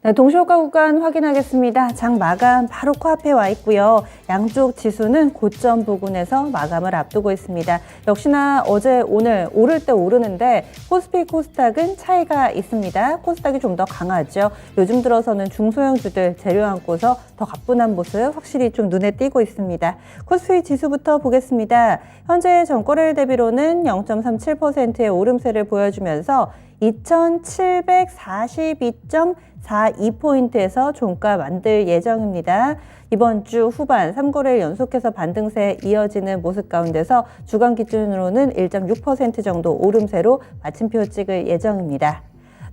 네, 동시효과 구간 확인하겠습니다. 장 마감 바로 코앞에 와 있고요. 양쪽 지수는 고점 부근에서 마감을 앞두고 있습니다. 역시나 어제 오늘 오를 때 오르는데 코스피 코스닥은 차이가 있습니다. 코스닥이 좀 더 강하죠. 요즘 들어서는 중소형주들 재료 안고서 더 가뿐한 모습 확실히 좀 눈에 띄고 있습니다. 코스피 지수부터 보겠습니다. 현재 전거래일 대비로는 0.37%의 오름세를 보여주면서 2742.42포인트에서 종가 만들 예정입니다. 이번 주 후반 3거래일 연속해서 반등세 이어지는 모습 가운데서 주간 기준으로는 1.6% 정도 오름세로 마침표 찍을 예정입니다.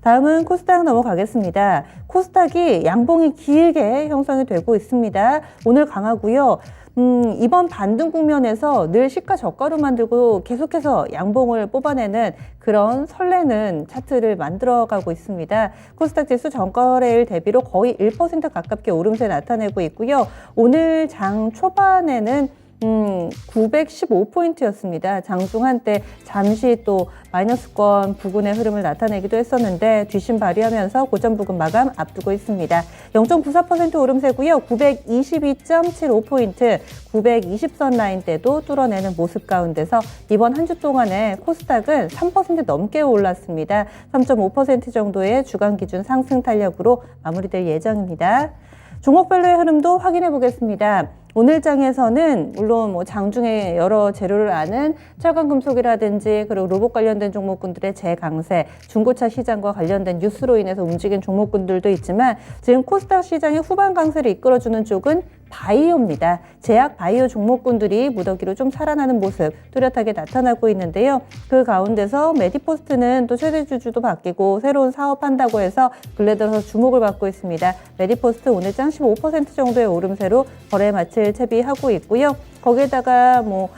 다음은 코스닥 넘어가겠습니다. 코스닥이 양봉이 길게 형성이 되고 있습니다. 오늘 강하고요. 이번 반등 국면에서 늘 시가 저가로 만들고 계속해서 양봉을 뽑아내는 그런 설레는 차트를 만들어가고 있습니다. 코스닥 지수 전거래일 대비로 거의 1% 가깝게 오름세 나타내고 있고요. 오늘 장 초반에는 915포인트였습니다. 장중 한때 잠시 또 마이너스권 부근의 흐름을 나타내기도 했었는데 뒷심 발휘하면서 고점 부근 마감 앞두고 있습니다. 0.94% 오름세고요. 922.75포인트, 920선 라인대도 뚫어내는 모습 가운데서 이번 한 주 동안에 코스닥은 3% 넘게 올랐습니다. 3.5% 정도의 주간 기준 상승 탄력으로 마무리될 예정입니다. 종목별로의 흐름도 확인해 보겠습니다. 오늘 장에서는 물론 뭐 장중에 여러 재료를 아는 철강금속이라든지 그리고 로봇 관련된 종목군들의 재강세, 중고차 시장과 관련된 뉴스로 인해서 움직인 종목군들도 있지만 지금 코스닥 시장의 후반 강세를 이끌어주는 쪽은 바이오입니다. 제약 바이오 종목군들이 무더기로 좀 살아나는 모습 뚜렷하게 나타나고 있는데요. 그 가운데서 메디포스트는 또 최대주주도 바뀌고 새로운 사업한다고 해서 근래 들어서 주목을 받고 있습니다. 메디포스트 오늘 장 15% 정도의 오름세로 거래 마칠 채비하고 있고요. 거기에다가 뭐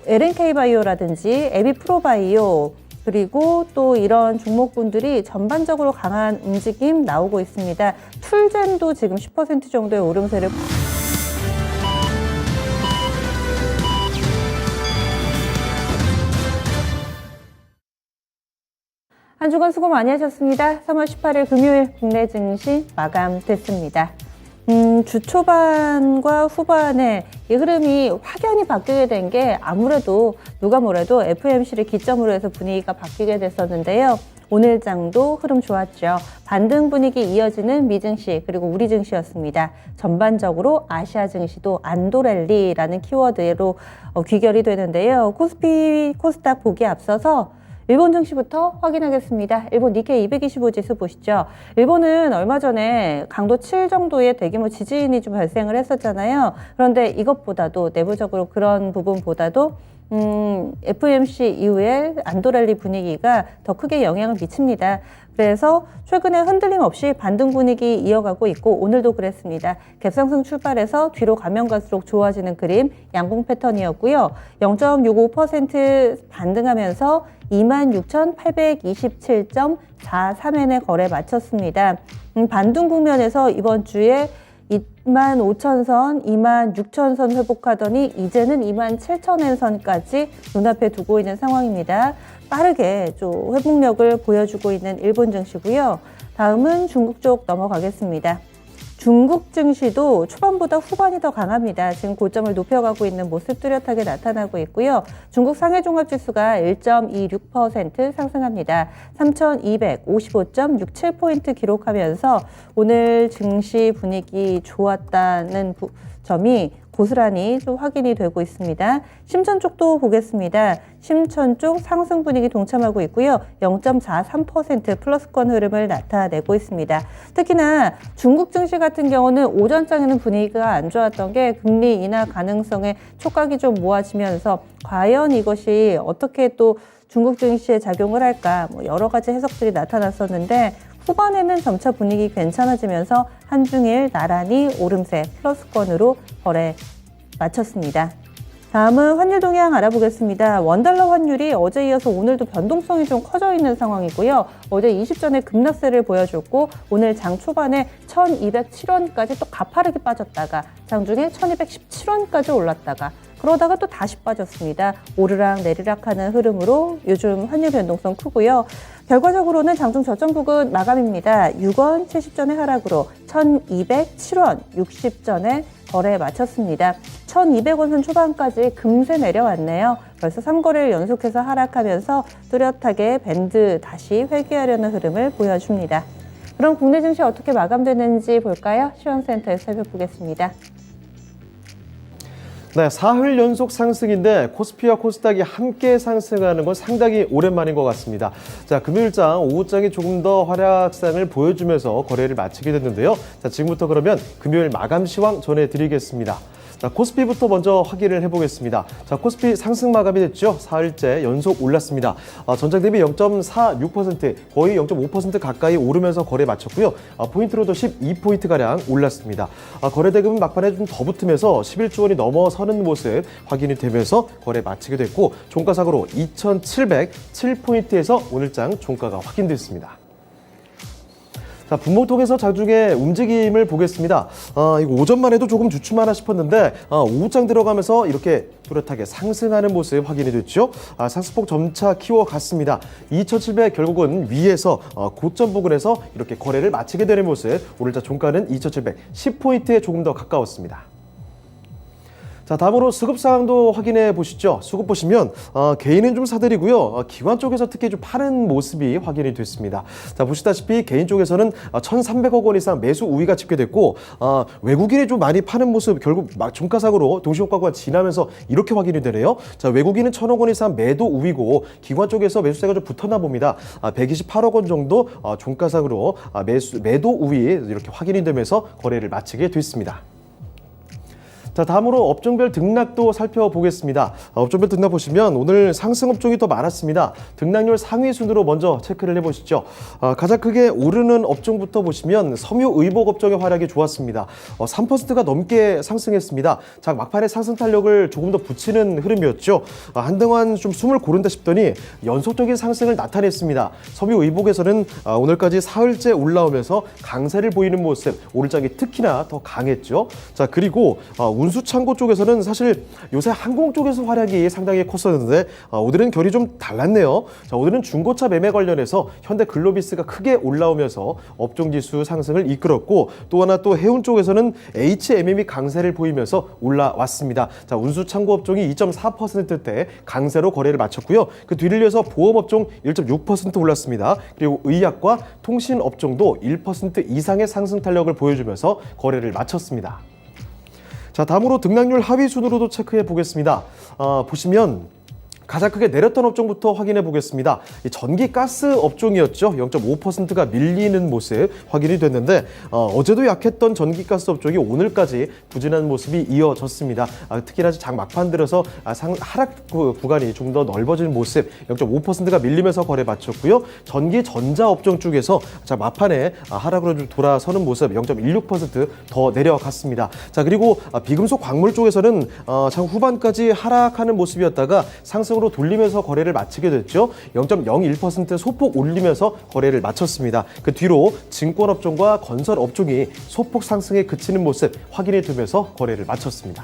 LNK바이오라든지 에비프로바이오 그리고 또 이런 종목군들이 전반적으로 강한 움직임 나오고 있습니다. 툴젠도 지금 10% 정도의 오름세를 한 주간 수고 많이 하셨습니다. 3월 18일 금요일 국내 증시 마감됐습니다. 주 초반과 후반에 이 흐름이 확연히 바뀌게 된 게 아무래도 누가 뭐래도 FOMC를 기점으로 해서 분위기가 바뀌게 됐었는데요. 오늘 장도 흐름 좋았죠. 반등 분위기 이어지는 미증시 그리고 우리 증시였습니다. 전반적으로 아시아 증시도 안도랠리라는 키워드로 귀결이 되는데요. 코스피 코스닥 보기에 앞서서 일본 증시부터 확인하겠습니다. 일본 니케이 225 지수 보시죠. 일본은 얼마 전에 강도 7 정도의 대규모 지진이 좀 발생을 했었잖아요. 그런데 이것보다도 내부적으로 그런 부분보다도 FOMC 이후에 안도랠리 분위기가 더 크게 영향을 미칩니다. 그래서 최근에 흔들림 없이 반등 분위기 이어가고 있고 오늘도 그랬습니다. 갭상승 출발해서 뒤로 가면 갈수록 좋아지는 그림 양봉 패턴이었고요. 0.65% 반등하면서 26,827.43엔의 거래 마쳤습니다. 반등 국면에서 이번 주에 25,000선, 26,000선 회복하더니 이제는 27,000엔 선까지 눈앞에 두고 있는 상황입니다. 빠르게 좀 회복력을 보여주고 있는 일본 증시고요. 다음은 중국 쪽 넘어가겠습니다. 중국 증시도 초반보다 후반이 더 강합니다. 지금 고점을 높여가고 있는 모습 뚜렷하게 나타나고 있고요. 중국 상해종합지수가 1.26% 상승합니다. 3,255.67포인트 기록하면서 오늘 증시 분위기 좋았다는 점이 고스란히 좀 확인이 되고 있습니다. 심천 쪽도 보겠습니다. 심천 쪽 상승 분위기 동참하고 있고요. 0.43% 플러스권 흐름을 나타내고 있습니다. 특히나 중국 증시 같은 경우는 오전장에는 분위기가 안 좋았던 게 금리 인하 가능성에 촉각이 좀 모아지면서 과연 이것이 어떻게 또 중국 증시에 작용을 할까 여러 가지 해석들이 나타났었는데 후반에는 점차 분위기 괜찮아지면서 한중일 나란히 오름세 플러스권으로 거래 마쳤습니다. 다음은 환율 동향 알아보겠습니다. 원달러 환율이 어제 이어서 오늘도 변동성이 좀 커져 있는 상황이고요. 어제 20전에 급락세를 보여줬고 오늘 장 초반에 1,207원까지 또 가파르게 빠졌다가 장중에 1,217원까지 올랐다가 그러다가 또 다시 빠졌습니다. 오르락 내리락 하는 흐름으로 요즘 환율 변동성 크고요. 결과적으로는 장중 저점 부근 마감입니다. 6원 70전의 하락으로 1,207원 60전에 거래에 마쳤습니다. 1,200원 선 초반까지 금세 내려왔네요. 벌써 3거래를 연속해서 하락하면서 뚜렷하게 밴드 다시 회귀하려는 흐름을 보여줍니다. 그럼 국내 증시 어떻게 마감되는지 볼까요? 시황센터에서 살펴보겠습니다. 네, 사흘 연속 상승인데 코스피와 코스닥이 함께 상승하는 건 상당히 오랜만인 것 같습니다. 자, 금요일장, 오후장이 조금 더 활약상을 보여주면서 거래를 마치게 됐는데요. 자, 지금부터 그러면 금요일 마감 시황 전해드리겠습니다. 자, 코스피부터 먼저 확인을 해보겠습니다. 자, 코스피 상승 마감이 됐죠. 4일째 연속 올랐습니다. 전장 대비 0.46%, 거의 0.5% 가까이 오르면서 거래 마쳤고요. 포인트로도 12포인트가량 올랐습니다. 거래 대금은 막판에 좀 더 붙으면서 11조 원이 넘어서는 모습 확인이 되면서 거래 마치게 됐고, 종가상으로 2,707포인트에서 오늘장 종가가 확인됐습니다. 자, 분봉통에서 장중에 움직임을 보겠습니다. 이거 오전만 해도 조금 주춤하나 싶었는데 오후장 들어가면서 이렇게 뚜렷하게 상승하는 모습 확인이 됐죠. 상승폭 점차 키워갔습니다. 2,700 결국은 위에서 고점 부근에서 이렇게 거래를 마치게 되는 모습. 오늘자 종가는 2,710포인트에 조금 더 가까웠습니다. 자, 다음으로 수급 상황도 확인해 보시죠. 수급 보시면 개인은 좀 사들이고요. 기관 쪽에서 특히 좀 파는 모습이 확인이 됐습니다. 자, 보시다시피 개인 쪽에서는 1,300억 원 이상 매수 우위가 집계됐고, 외국인이 좀 많이 파는 모습, 결국 종가상으로 동시효과가 지나면서 이렇게 확인이 되네요. 자, 외국인은 1,000억 원 이상 매도 우위고, 기관 쪽에서 매수세가 좀 붙었나 봅니다. 128억 원 정도 종가상으로 매도 우위 이렇게 확인이 되면서 거래를 마치게 됐습니다. 자, 다음으로 업종별 등락도 살펴보겠습니다. 업종별 등락 보시면 오늘 상승 업종이 더 많았습니다. 등락률 상위 순으로 먼저 체크를 해보시죠. 가장 크게 오르는 업종부터 보시면 섬유의복 업종의 활약이 좋았습니다. 3%가 넘게 상승했습니다. 자, 막판에 상승 탄력을 조금 더 붙이는 흐름이었죠. 한동안 좀 숨을 고른다 싶더니 연속적인 상승을 나타냈습니다. 섬유의복에서는 오늘까지 사흘째 올라오면서 강세를 보이는 모습, 오늘장이 특히나 더 강했죠. 자, 그리고 운수창고 쪽에서는 사실 요새 항공 쪽에서 활약이 상당히 컸었는데 오늘은 결이 좀 달랐네요. 자, 오늘은 중고차 매매 관련해서 현대글로비스가 크게 올라오면서 업종지수 상승을 이끌었고, 또 하나 또 해운 쪽에서는 HMM이 강세를 보이면서 올라왔습니다. 자, 운수창고 업종이 2.4%대 강세로 거래를 마쳤고요. 그 뒤를 이어서 보험업종 1.6% 올랐습니다. 그리고 의약과 통신업종도 1% 이상의 상승 탄력을 보여주면서 거래를 마쳤습니다. 자, 다음으로 등락률 하위 순으로도 체크해 보겠습니다. 보시면 가장 크게 내렸던 업종부터 확인해 보겠습니다. 이 전기 가스 업종이었죠. 0.5%가 밀리는 모습 확인이 됐는데 어제도 약했던 전기 가스 업종이 오늘까지 부진한 모습이 이어졌습니다. 특히나 장 막판 들어서 하락 구간이 좀 더 넓어진 모습, 0.5%가 밀리면서 거래 마쳤고요. 전기 전자 업종 쪽에서 자, 막판에 하락으로 좀 돌아서는 모습, 0.16% 더 내려갔습니다. 자, 그리고 비금속 광물 쪽에서는 장 후반까지 하락하는 모습이었다가 상승 으로 돌리면서 거래를 마치게 됐죠. 0.01% 소폭 올리면서 거래를 마쳤습니다. 그 뒤로 증권업종과 건설업종이 소폭 상승에 그치는 모습 확인이 되면서 거래를 마쳤습니다.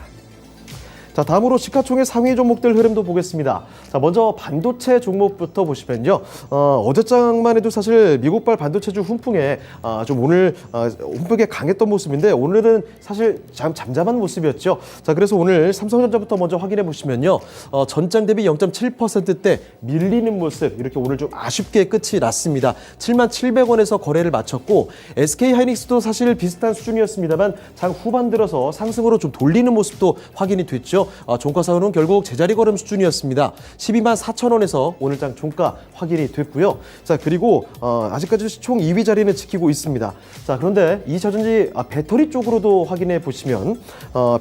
자, 다음으로 시가총액 상위 종목들 흐름도 보겠습니다. 자, 먼저 반도체 종목부터 보시면요. 어제장만 해도 사실 미국발 반도체주 훈풍에 좀 오늘 훈풍에 강했던 모습인데 오늘은 사실 잠잠한 모습이었죠. 자, 그래서 오늘 삼성전자부터 먼저 확인해 보시면요. 전장 대비 0.7%대 밀리는 모습, 이렇게 오늘 좀 아쉽게 끝이 났습니다. 77,000원에서 거래를 마쳤고, SK하이닉스도 사실 비슷한 수준이었습니다만 장 후반 들어서 상승으로 좀 돌리는 모습도 확인이 됐죠. 종가상으로는 결국 제자리 걸음 수준이었습니다. 124,000원에서 오늘장 종가 확인이 됐고요. 자, 그리고 아직까지 총 2위 자리는 지키고 있습니다. 자, 그런데 2차전지 배터리 쪽으로도 확인해 보시면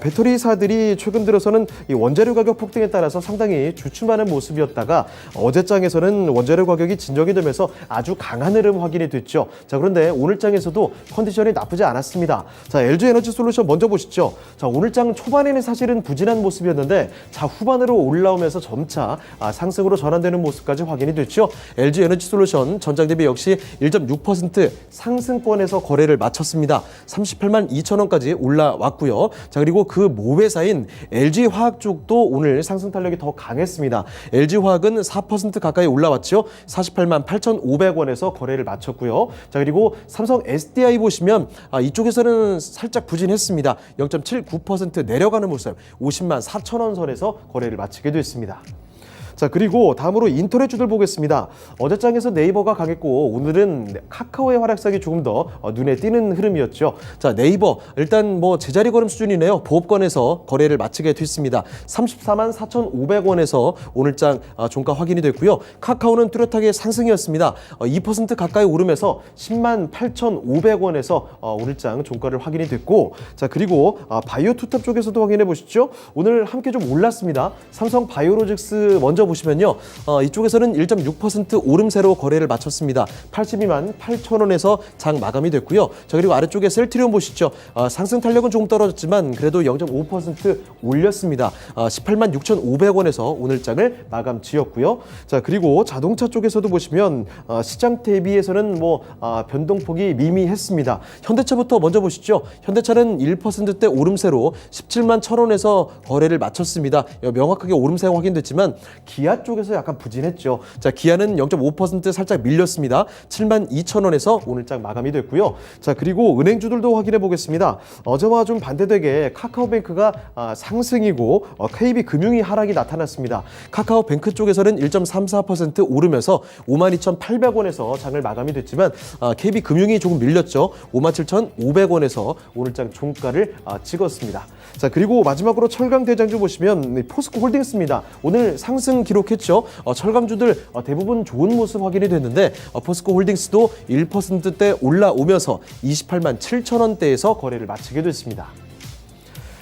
배터리사들이 최근 들어서는 이 원재료 가격 폭등에 따라서 상당히 주춤하는 모습이었다가 어제장에서는 원재료 가격이 진정이 되면서 아주 강한 흐름 확인이 됐죠. 자, 그런데 오늘장에서도 컨디션이 나쁘지 않았습니다. 자, LG에너지솔루션 먼저 보시죠. 자, 오늘장 초반에는 사실은 부진한 모습 모습이었는데 자 후반으로 올라오면서 점차 상승으로 전환되는 모습까지 확인이 됐죠. LG 에너지솔루션 전장 대비 역시 1.6% 상승권에서 거래를 마쳤습니다. 38만 2천 원까지 올라왔고요. 자 그리고 그 모회사인 LG화학 쪽도 오늘 상승 탄력이 더 강했습니다. LG화학은 4% 가까이 올라왔죠. 48만 8,500원에서 거래를 마쳤고요. 자 그리고 삼성 SDI 보시면 이쪽에서는 살짝 부진했습니다. 0.79% 내려가는 모습 50만 4천 원 선에서 거래를 마치게 됐습니다. 자 그리고 다음으로 인터넷주들 보겠습니다. 어제장에서 네이버가 강했고 오늘은 카카오의 활약상이 조금 더 눈에 띄는 흐름이었죠. 자 네이버 일단 뭐 제자리 걸음 수준이네요. 보합권에서 거래를 마치게 됐습니다. 34만 4,500원에서 오늘장 종가 확인이 됐고요. 카카오는 뚜렷하게 상승이었습니다. 2% 가까이 오르면서 10만 8,500원에서 오늘장 종가를 확인이 됐고 자 그리고 바이오 투탑 쪽에서도 확인해 보시죠. 오늘 함께 좀 올랐습니다. 삼성 바이오로직스 먼저 보시면요. 이쪽에서는 1.6% 오름세로 거래를 마쳤습니다. 82만 8천 원에서 장 마감이 됐고요. 자 그리고 아래쪽에 셀트리온 보시죠. 상승 탄력은 조금 떨어졌지만 그래도 0.5% 올렸습니다. 18만 6,500원에서 오늘 장을 마감 지었고요. 자 그리고 자동차 쪽에서도 보시면 시장 대비해서는 뭐 변동폭이 미미했습니다. 현대차부터 먼저 보시죠. 현대차는 1%대 오름세로 17만 1천 원에서 거래를 마쳤습니다. 명확하게 오름세가 확인됐지만 기아 쪽에서 약간 부진했죠. 자, 기아는 0.5% 살짝 밀렸습니다. 7만 2천 원에서 오늘장 마감이 됐고요. 자, 그리고 은행주들도 확인해 보겠습니다. 어제와 좀 반대되게 카카오뱅크가 상승이고 KB금융이 하락이 나타났습니다. 카카오뱅크 쪽에서는 1.34% 오르면서 52,800원에서 장을 마감이 됐지만 KB금융이 조금 밀렸죠. 57,500원에서 오늘장 종가를 찍었습니다. 자, 그리고 마지막으로 철강 대장주 보시면 포스코 홀딩스입니다. 오늘 상승 기록했죠. 철강주들 대부분 좋은 모습 확인이 됐는데 포스코 홀딩스도 1%대 올라오면서 28만 7천 원대에서 거래를 마치게 됐습니다.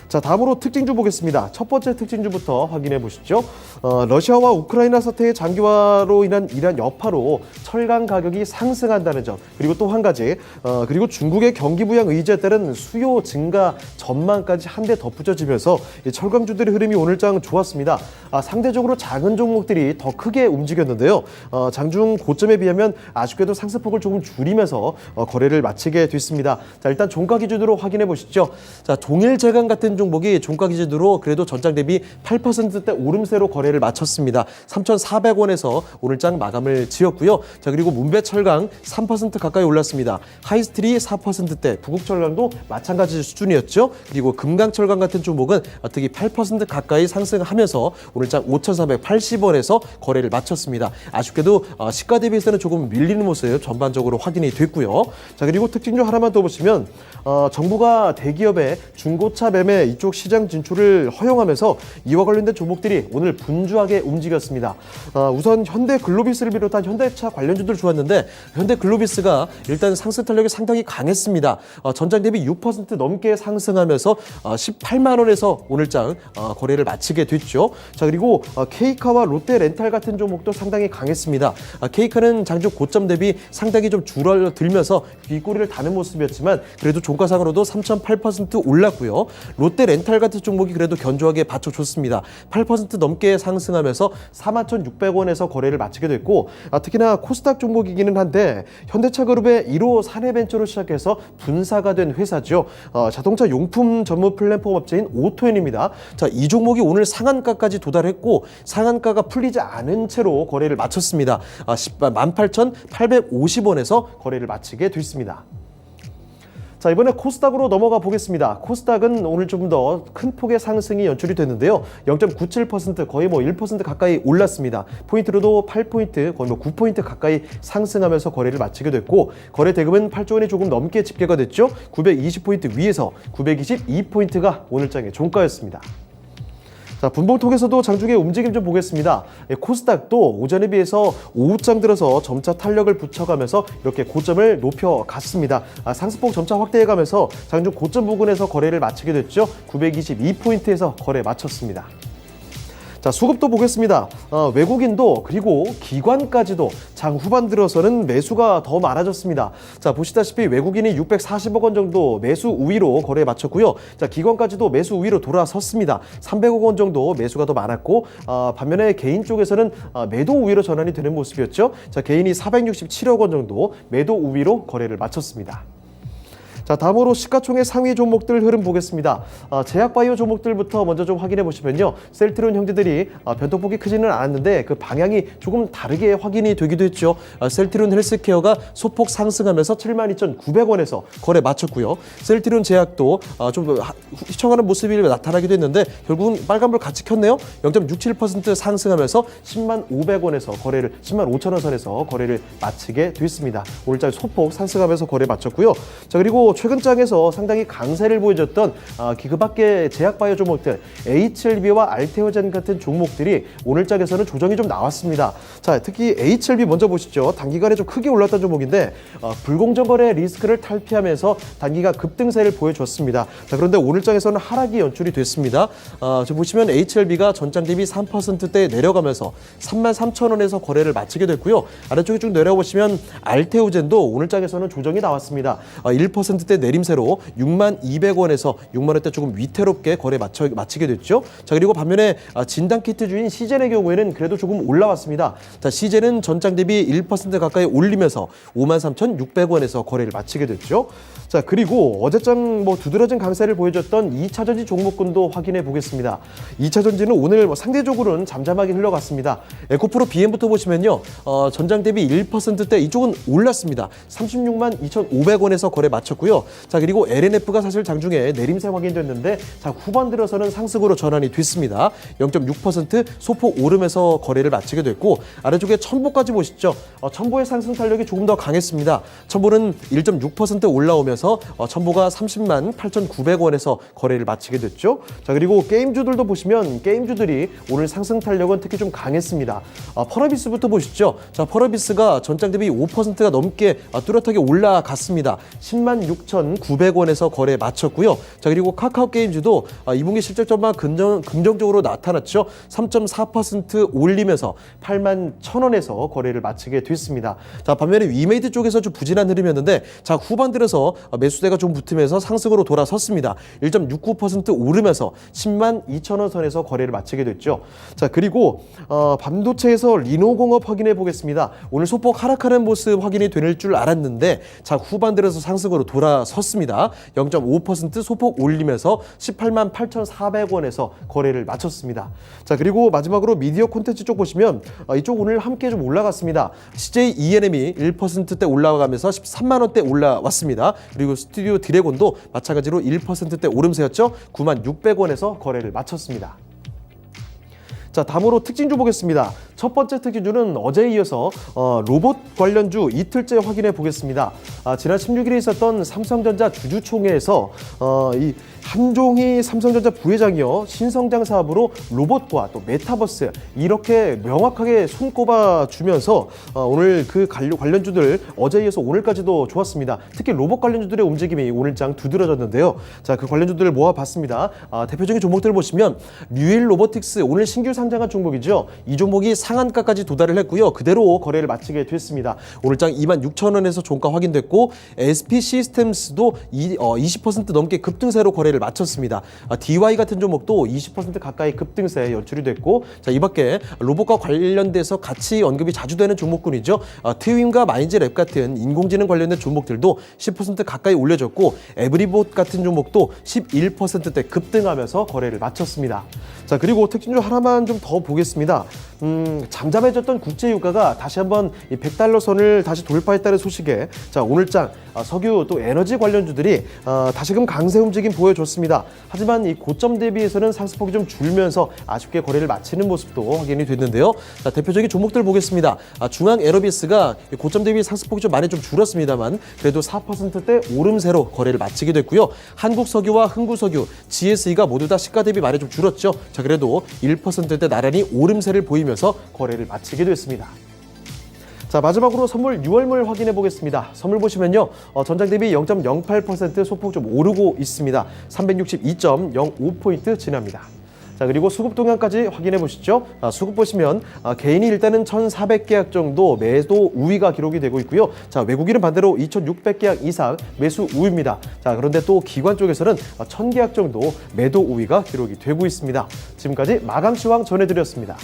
자, 다음으로 특징주 보겠습니다. 첫 번째 특징주부터 확인해 보시죠. 러시아와 우크라이나 사태의 장기화로 인한 이란 여파로 철강 가격이 상승한다는 점, 그리고 또 한 가지, 그리고 중국의 경기 부양 의지에 따른 수요 증가 전망까지 한데 덧붙여지면서 이 철강주들의 흐름이 오늘장 좋았습니다. 상대적으로 작은 종목들이 더 크게 움직였는데요. 장중 고점에 비하면 아쉽게도 상승폭을 조금 줄이면서 거래를 마치게 됐습니다. 자, 일단 종가 기준으로 확인해 보시죠. 자, 동일 제강 같은 종목이 종가 기준으로 그래도 전장 대비 8%대 오름세로 거래를 마쳤습니다. 3,400원에서 오늘장 마감을 지었고요. 자 그리고 문배철강 3% 가까이 올랐습니다. 하이스트리 4%대, 부국철강도 마찬가지 수준이었죠. 그리고 금강철강 같은 종목은 특히 8% 가까이 상승하면서 오늘장 5,480원에서 거래를 마쳤습니다. 아쉽게도 시가 대비해서는 조금 밀리는 모습 전반적으로 확인이 됐고요. 자 그리고 특징 중 하나만 더 보시면 정부가 대기업의 중고차 매매 이쪽 시장 진출을 허용하면서 이와 관련된 종목들이 오늘 분주하게 움직였습니다. 우선 현대글로비스를 비롯한 현대차 관련주들 좋았는데 현대글로비스가 일단 상승 탄력이 상당히 강했습니다. 전장 대비 6% 넘게 상승하면서 18만 원에서 오늘장 거래를 마치게 됐죠. 자 그리고 K카와 롯데렌탈 같은 종목도 상당히 강했습니다. K카는 장중 고점 대비 상당히 좀 줄어들면서 뒷꼬리를 다는 모습이었지만 그래도 종가상으로도 3.8% 올랐고요. 롯데 렌탈 같은 종목이 그래도 견조하게 받쳐줬습니다. 8% 넘게 상승하면서 41,600원에서 거래를 마치게 됐고 특히나 코스닥 종목이기는 한데 현대차그룹의 1호 사내벤처로 시작해서 분사가 된 회사죠. 자동차 용품 전문 플랫폼 업체인 오토엔입니다. 자, 이 종목이 오늘 상한가까지 도달했고 상한가가 풀리지 않은 채로 거래를 마쳤습니다. 18,850원에서 거래를 마치게 됐습니다. 자, 이번에 코스닥으로 넘어가 보겠습니다. 코스닥은 오늘 좀 더 큰 폭의 상승이 연출이 됐는데요. 0.97% 거의 뭐 1% 가까이 올랐습니다. 포인트로도 8포인트, 거의 뭐 9포인트 가까이 상승하면서 거래를 마치게 됐고 거래 대금은 8조 원이 조금 넘게 집계가 됐죠. 920포인트 위에서 922포인트가 오늘장의 종가였습니다. 자, 분봉통에서도 장중의 움직임 좀 보겠습니다. 코스닥도 오전에 비해서 오후장 들어서 점차 탄력을 붙여가면서 이렇게 고점을 높여갔습니다. 상승폭 점차 확대해가면서 장중 고점 부근에서 거래를 마치게 됐죠. 922포인트에서 거래 마쳤습니다. 자, 수급도 보겠습니다. 외국인도 그리고 기관까지도 장 후반 들어서는 매수가 더 많아졌습니다. 자, 보시다시피 외국인이 640억 원 정도 매수 우위로 거래에 마쳤고요. 자, 기관까지도 매수 우위로 돌아섰습니다. 300억 원 정도 매수가 더 많았고, 반면에 개인 쪽에서는 매도 우위로 전환이 되는 모습이었죠. 자, 개인이 467억 원 정도 매도 우위로 거래를 마쳤습니다. 자, 다음으로 시가총액 상위 종목들 흐름 보겠습니다. 제약바이오 종목들부터 먼저 좀 확인해 보시면요. 셀트리온 형제들이 변동폭이 크지는 않았는데 그 방향이 조금 다르게 확인이 되기도 했죠. 셀트리온 헬스케어가 소폭 상승하면서 72,900원에서 거래 마쳤고요. 셀트리온 제약도 좀 휘청하는 모습이 나타나기도 했는데 결국은 빨간불 같이 켰네요. 0.67% 상승하면서 105,500원에서 거래를 105,000원 선에서 거래를 마치게 됐습니다. 오늘장 소폭 상승하면서 거래 마쳤고요. 자, 그리고 최근 장에서 상당히 강세를 보여줬던 기그밖의 제약바이오 종목들 HLB와 알테오젠 같은 종목들이 오늘 장에서는 조정이 좀 나왔습니다. 자, 특히 HLB 먼저 보시죠. 단기간에 좀 크게 올랐던 종목인데 불공정 거래 리스크를 탈피하면서 단기간 급등세를 보여줬습니다. 자, 그런데 오늘 장에서는 하락이 연출이 됐습니다. 지금 보시면 HLB가 전장 대비 3%대 내려가면서 33,000원에서 거래를 마치게 됐고요. 아래쪽에 쭉 내려보시면 알테오젠도 오늘 장에서는 조정이 나왔습니다. 1%대 내림세로 62,200원에서 6만원대 조금 위태롭게 거래 마치게 됐죠. 자, 그리고 반면에 진단키트 주인 시젠의 경우에는 그래도 조금 올라왔습니다. 자, 시젠은 전장 대비 1% 가까이 올리면서 53,600원에서 거래를 마치게 됐죠. 자, 그리고 어제장 두드러진 강세를 보여줬던 2차전지 종목군도 확인해 보겠습니다. 2차전지는 오늘 상대적으로는 잠잠하게 흘러갔습니다. 에코프로 BM부터 보시면요. 전장 대비 1%대 이쪽은 올랐습니다. 362,500원에서 거래 마쳤고요. 자, 그리고 LNF가 사실 장중에 내림세 확인됐는데 자, 후반 들어서는 상승으로 전환이 됐습니다. 0.6% 소폭 오름에서 거래를 마치게 됐고 아래쪽에 첨보까지 보시죠. 첨보의 상승 탄력이 조금 더 강했습니다. 첨보는 1.6% 올라오면서 첨보가 308,900원에서 거래를 마치게 됐죠. 자, 그리고 게임주들도 보시면 게임주들이 오늘 상승 탄력은 특히 좀 강했습니다. 펄어비스부터 보시죠. 자, 펄어비스가 전장 대비 5%가 넘게 뚜렷하게 올라갔습니다. 106,900원에서 거래에 마쳤고요. 자, 그리고 카카오 게임즈도 2분기 실적 전망 긍정적으로 나타났죠. 3.4% 올리면서 81,000원에서 거래를 마치게 됐습니다. 자, 반면에 위메이드 쪽에서 좀 부진한 흐름이었는데 자, 후반 들어서 매수대가 좀 붙으면서 상승으로 돌아섰습니다. 1.69% 오르면서 102,000원 선에서 거래를 마치게 됐죠. 자, 그리고 반도체에서 리노공업 확인해 보겠습니다. 오늘 소폭 하락하는 모습 확인이 될 줄 알았는데 자, 후반 들어서 상승으로 돌아섰습니다. 0.5% 소폭 올리면서 188,400원에서 거래를 마쳤습니다. 자, 그리고 마지막으로 미디어 콘텐츠 쪽 보시면 이쪽 오늘 함께 좀 올라갔습니다. CJ ENM이 1%대 올라가면서 13만원대 올라왔습니다. 그리고 스튜디오 드래곤도 마찬가지로 1%대 오름세였죠. 96,600원에서 거래를 마쳤습니다. 자, 다음으로 특징주 보겠습니다. 첫 번째 특징주는 어제에 이어서 로봇 관련주 이틀째 확인해 보겠습니다. 지난 16일에 있었던 삼성전자 주주총회에서 이 한종희 삼성전자 부회장이요, 신성장 사업으로 로봇과 또 메타버스 이렇게 명확하게 손꼽아 주면서 오늘 그 관련주들 어제에 이어서 오늘까지도 좋았습니다. 특히 로봇 관련주들의 움직임이 오늘장 두드러졌는데요. 자, 그 관련주들을 모아봤습니다. 대표적인 종목들을 보시면 류일 로보틱스 오늘 신규 상장한 종목이죠. 이 종목이 상한가까지 도달을 했고요. 그대로 거래를 마치게 됐습니다. 오늘장 26,000원에서 종가 확인됐고 SP 시스템스도 20% 넘게 급등세로 거래를 마쳤습니다. DY 같은 종목도 20% 가까이 급등세 연출이 됐고 자, 이 밖에 로봇과 관련돼서 같이 언급이 자주 되는 종목군이죠. 트윈과 마인즈랩 같은 인공지능 관련된 종목들도 10% 가까이 올려졌고 에브리봇 같은 종목도 11%대 급등하면서 거래를 마쳤습니다. 자, 그리고 특징주 하나만 좀 더 보겠습니다. 잠잠해졌던 국제유가가 다시 한번 이 100달러 선을 다시 돌파했다는 소식에 자, 오늘장 석유 또 에너지 관련주들이 다시금 강세 움직임 보여줬습니다. 하지만 이 고점 대비해서는 상승폭이 좀 줄면서 아쉽게 거래를 마치는 모습도 확인이 됐는데요. 자, 대표적인 종목들 보겠습니다. 중앙 에너비스가 고점 대비 상승폭이 좀 많이 좀 줄었습니다만 그래도 4%대 오름세로 거래를 마치게 됐고요. 한국석유와 흥구석유, GSE가 모두 다 시가 대비 많이 좀 줄었죠. 자, 그래도 1%대 나란히 오름세를 보이면서 거래를 마치게 됐습니다. 자, 마지막으로 선물 6월물 확인해 보겠습니다. 선물 보시면요, 전장 대비 0.08% 소폭 좀 오르고 있습니다. 362.05포인트 지납니다. 자, 그리고 수급 동향까지 확인해 보시죠. 수급 보시면 개인이 일단은 1,400계약 정도 매도 우위가 기록이 되고 있고요. 자, 외국인은 반대로 2,600계약 이상 매수 우위입니다. 자, 그런데 또 기관 쪽에서는 1,000계약 정도 매도 우위가 기록이 되고 있습니다. 지금까지 마감시황 전해드렸습니다.